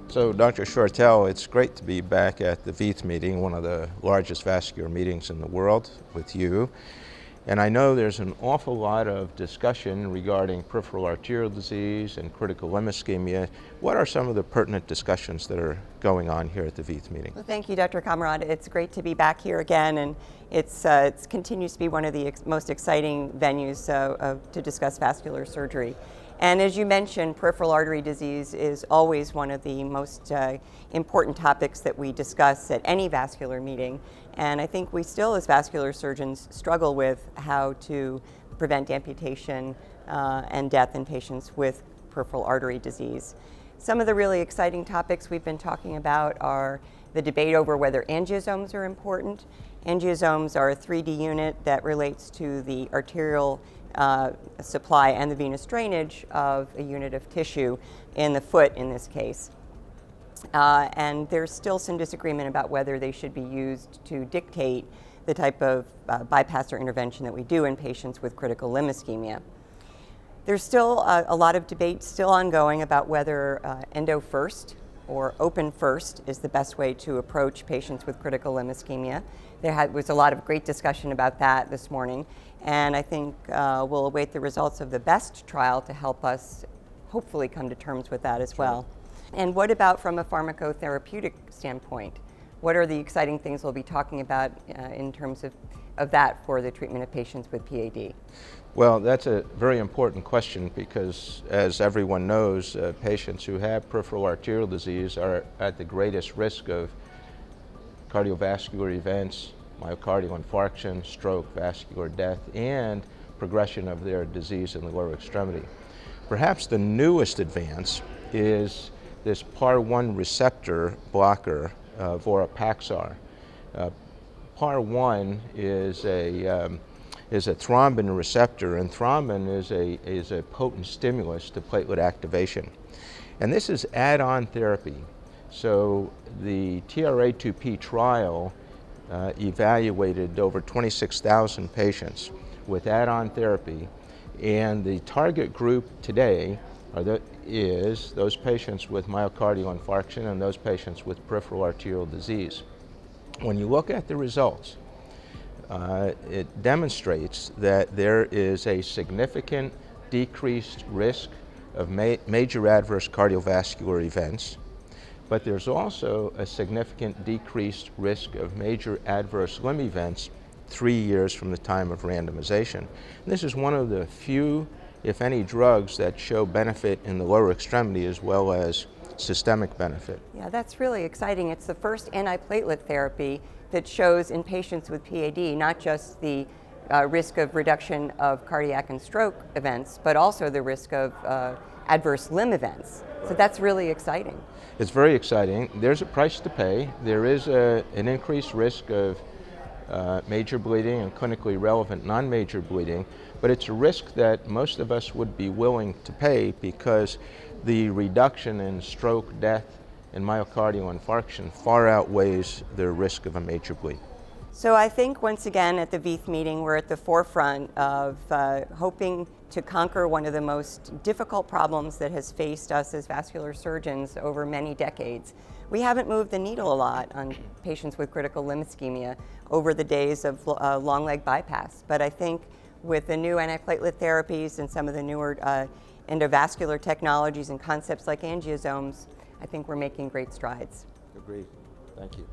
So, Dr. Shortell, it's great to be back at the VEITH meeting, one of the largest vascular meetings in the world, with you. And I know there's an awful lot of discussion regarding peripheral arterial disease and critical limb ischemia. What are some of the pertinent discussions that are going on here at the VEITH meeting? Well, thank you, Dr. Comerota. It's great to be back here again, and it continues to be one of the most exciting venues to discuss vascular surgery. And as you mentioned, peripheral artery disease is always one of the most important topics that we discuss at any vascular meeting. And I think we still, as vascular surgeons, struggle with how to prevent amputation and death in patients with peripheral artery disease. Some of the really exciting topics we've been talking about are the debate over whether angiosomes are important. Angiosomes are a 3D unit that relates to the arterial supply and the venous drainage of a unit of tissue in the foot in this case. And there's still some disagreement about whether they should be used to dictate the type of bypass or intervention that we do in patients with critical limb ischemia. There's still a lot of debate still ongoing about whether endo first or open first is the best way to approach patients with critical limb ischemia. There was a lot of great discussion about that this morning, and I think we'll await the results of the BEST trial to help us hopefully come to terms with that as well. And what about from a pharmacotherapeutic standpoint? What are the exciting things we'll be talking about in terms of that for the treatment of patients with PAD? Well, that's a very important question because, as everyone knows, patients who have peripheral arterial disease are at the greatest risk of cardiovascular events, myocardial infarction, stroke, vascular death, and progression of their disease in the lower extremity. Perhaps the newest advance is this PAR1 receptor blocker, Vorapaxar. PAR1 is a thrombin receptor, and thrombin is a potent stimulus to platelet activation. And this is add-on therapy. So the TRA2P trial evaluated over 26,000 patients with add-on therapy, and the target group today is those patients with myocardial infarction and those patients with peripheral arterial disease. When you look at the results, it demonstrates that there is a significant decreased risk of major adverse cardiovascular events, but there's also a significant decreased risk of major adverse limb events 3 years from the time of randomization. And this is one of the few, if any, drugs that show benefit in the lower extremity as well as systemic benefit. Yeah, that's really exciting. It's the first antiplatelet therapy that shows in patients with PAD not just the risk of reduction of cardiac and stroke events, but also the risk of adverse limb events. So that's really exciting. It's very exciting. There's a price to pay. There is an increased risk of major bleeding and clinically relevant non-major bleeding, but it's a risk that most of us would be willing to pay because the reduction in stroke, death, and myocardial infarction far outweighs the risk of a major bleed. So I think once again at the VEITH meeting we're at the forefront of hoping to conquer one of the most difficult problems that has faced us as vascular surgeons over many decades. We haven't moved the needle a lot on patients with critical limb ischemia over the days of long leg bypass, but I think with the new antiplatelet therapies and some of the newer endovascular technologies and concepts like angiosomes, I think we're making great strides. Agreed. Thank you.